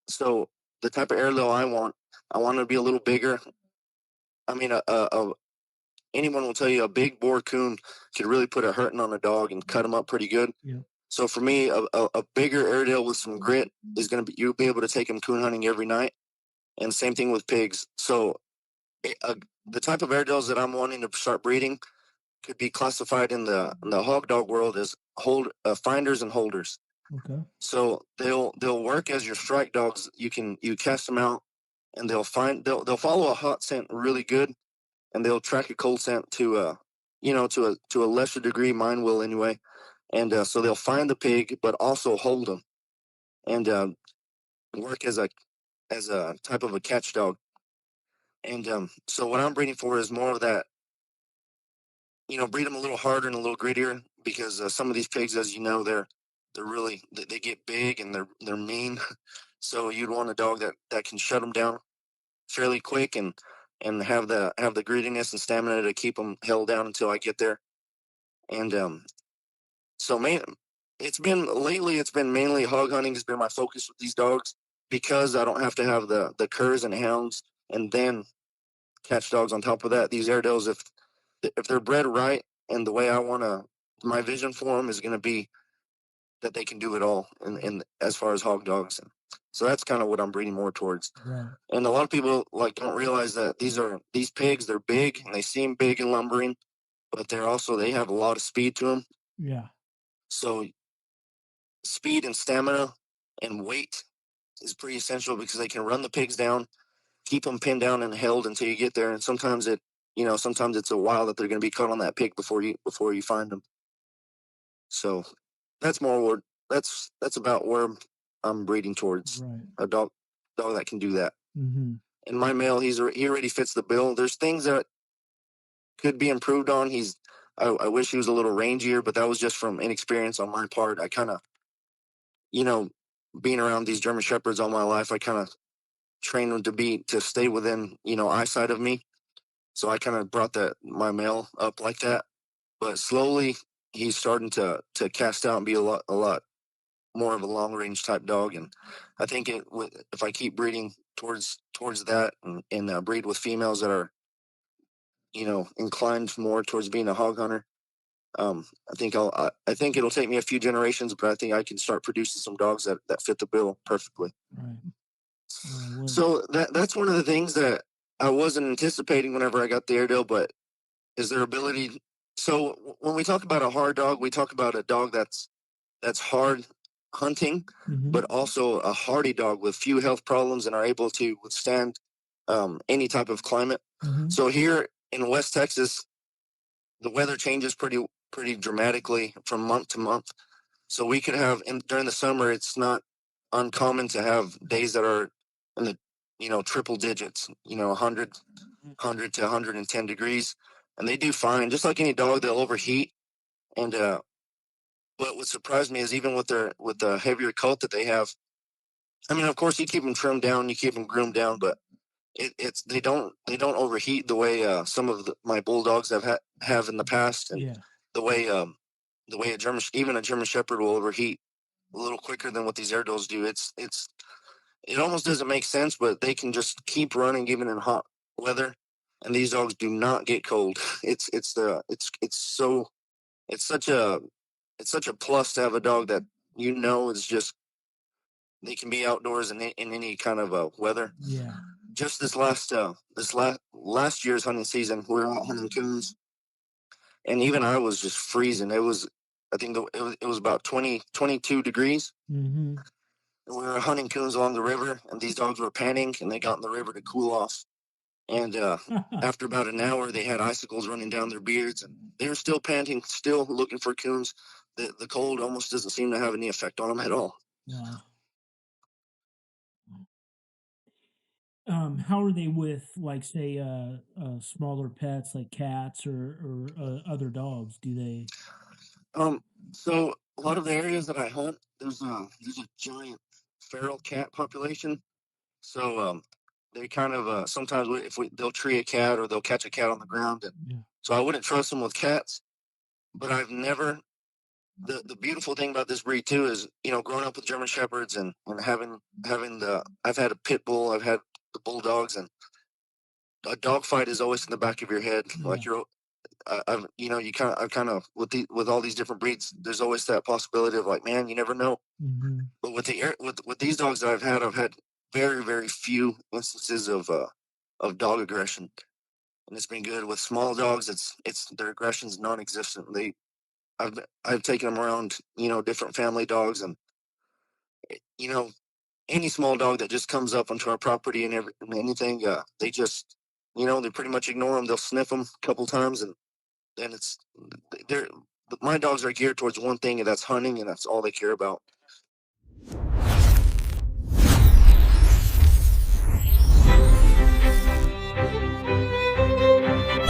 So the type of Airedale I want to be a little bigger. I mean, anyone will tell you a big boar coon could really put a hurting on a dog and cut him up pretty good. Yeah. So for me, a bigger Airedale with some grit is going to be, you'll be able to take him coon hunting every night. And same thing with pigs. So the type of Airedales that I'm wanting to start breeding could be classified in the hog dog world as finders and holders. Okay. So they'll work as your strike dogs. You cast them out, and they'll follow a hot scent really good, and they'll track a cold scent to to a lesser degree. Mine will anyway, and so they'll find the pig, but also hold them and work as a type of a catch dog. And so what I'm breeding for is more of that. Breed them a little harder and a little grittier because some of these pigs, as you know, they're really they get big and they're mean. So you'd want a dog that can shut them down fairly quick and have the grittiness and stamina to keep them held down until I get there. And so main it's been mainly hog hunting has been my focus with these dogs because I don't have to have the curs and hounds and then catch dogs on top of that. These Airedales, if they're bred right and the way I want to, my vision for them is going to be that they can do it all in as far as hog dogs. And so that's kind of what I'm breeding more towards. Right. And a lot of people like don't realize that these pigs, they're big and they seem big and lumbering, but they have a lot of speed to them. Yeah. So speed and stamina and weight is pretty essential because they can run the pigs down, keep them pinned down and held until you get there. And sometimes it's a while that they're going to be caught on that pig before you find them. So that's more where that's about where I'm breeding towards Right. a dog that can do that. Mm-hmm. And my male, he already fits the bill. There's things that could be improved on. I wish he was a little rangier, but that was just from inexperience on my part. I kind of, you know, being around these German shepherds all my life, I kind of trained them to stay within eyesight of me. So I kind of brought that my male up like that. But slowly he's starting to cast out and be a lot more of a long range type dog. And I think if I keep breeding towards that and breed with females that are inclined more towards being a hog hunter, I think it'll take me a few generations, but I think I can start producing some dogs that fit the bill perfectly. Right. Well, So that's one of the things that I wasn't anticipating whenever I got the Airedale, but is their ability. So when we talk about a hard dog, we talk about a dog that's hard hunting, mm-hmm. but also a hardy dog with few health problems and are able to withstand any type of climate. Mm-hmm. So here in West Texas, the weather changes pretty dramatically from month to month. So we could have during the summer, it's not uncommon to have days that are in the triple digits, 100 to 110 degrees, and they do fine. Just like any dog, they'll overheat. And but what surprised me is even with the heavier coat that they have. I mean, of course, you keep them trimmed down, you keep them groomed down, but it's they don't overheat the way some of my bulldogs have in the past, and Yeah. the way the way even a German Shepherd will overheat a little quicker than what these Airedales do. It almost doesn't make sense, but they can just keep running even in hot weather, and these dogs do not get cold. It's such a it's such a plus to have a dog that is just they can be outdoors in any kind of weather. Yeah. Just last year's hunting season, we were out hunting coons, and even I was just freezing. I think it was about 22 degrees. Mm-hmm. And we were hunting coons along the river, and these dogs were panting, and they got in the river to cool off. And after about an hour, they had icicles running down their beards, and they were still panting, still looking for coons. The cold almost doesn't seem to have any effect on them at all. Wow. How are they with, like, say, smaller pets like cats or other dogs? Do they? Um, so a lot of the areas that I hunt, there's a giant feral cat population. So they kind of sometimes they'll tree a cat or they'll catch a cat on the ground, and Yeah. so I wouldn't trust them with cats. But the beautiful thing about this breed too is, growing up with German shepherds, and having the I've had a pit bull, I've had the bulldogs, and a dog fight is always in the back of your head. Yeah. Like I've, you kind of with all these different breeds, there's always that possibility of like, man, you never know. Mhm. But with these dogs that I've had very very few instances of dog aggression, and it's been good. With small dogs, it's their aggression's non-existent. I've taken them around, different family dogs, and you know, any small dog that just comes up onto our property and anything, they just, they pretty much ignore them. They'll sniff them a couple times, and then they're my dogs are geared towards one thing, and that's hunting, and that's all they care about.